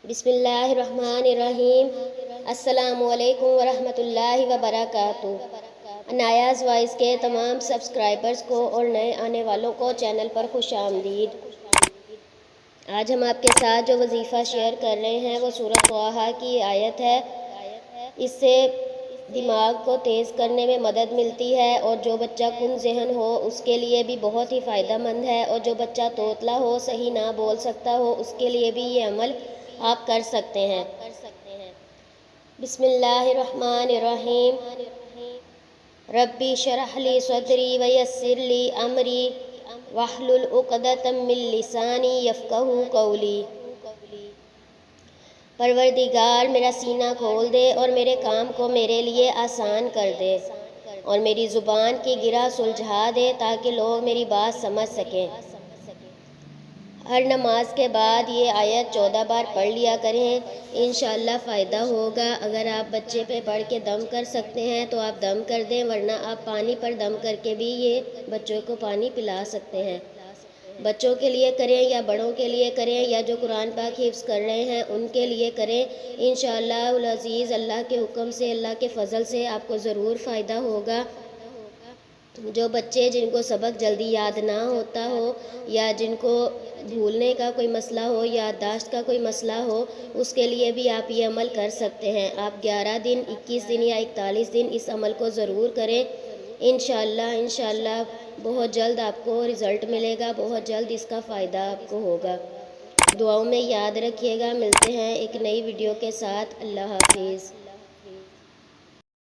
بسم اللہ الرحمن الرحیم۔ السلام علیکم ورحمۃ اللہ وبرکاتہ۔ نایاز وائس کے تمام سبسکرائبرز کو اور نئے آنے والوں کو چینل پر خوش آمدید۔ آج ہم آپ کے ساتھ جو وظیفہ شیئر کر رہے ہیں وہ سورۃ طٰہٰ کی آیت ہے۔ اس سے دماغ کو تیز کرنے میں مدد ملتی ہے، اور جو بچہ کن ذہن ہو اس کے لیے بھی بہت ہی فائدہ مند ہے، اور جو بچہ توتلا ہو، صحیح نہ بول سکتا ہو، اس کے لیے بھی یہ عمل آپ کر سکتے ہیں۔ بسم اللہ الرحمن الرحیم۔ ربی اشرح لی صدری ویسر لی امری واحلل عقدۃ من لسانی یفقہوا قولی۔ پروردگار میرا سینہ کھول دے اور میرے کام کو میرے لیے آسان کر دے، اور میری زبان کی گرہ سلجھا دے تاکہ لوگ میری بات سمجھ سکیں۔ ہر نماز کے بعد یہ آیت 14 بار پڑھ لیا کریں، انشاءاللہ فائدہ ہوگا۔ اگر آپ بچے پہ پڑھ کے دم کر سکتے ہیں تو آپ دم کر دیں، ورنہ آپ پانی پر دم کر کے بھی یہ بچوں کو پانی پلا سکتے ہیں۔ بچوں کے لیے کریں یا بڑوں کے لیے کریں، یا جو قرآن پاک حفظ کر رہے ہیں ان کے لیے کریں، انشاءاللہ العزیز اللہ کے حکم سے، اللہ کے فضل سے آپ کو ضرور فائدہ ہوگا۔ جو بچے جن کو سبق جلدی یاد نہ ہوتا ہو، یا جن کو بھولنے کا کوئی مسئلہ ہو، یادداشت کا کوئی مسئلہ ہو، اس کے لیے بھی آپ یہ عمل کر سکتے ہیں۔ آپ 11 دن، 21 دن یا 41 دن اس عمل کو ضرور کریں، انشاءاللہ بہت جلد آپ کو رزلٹ ملے گا، بہت جلد اس کا فائدہ آپ کو ہوگا۔ دعاؤں میں یاد رکھیے گا۔ ملتے ہیں ایک نئی ویڈیو کے ساتھ۔ اللہ حافظ۔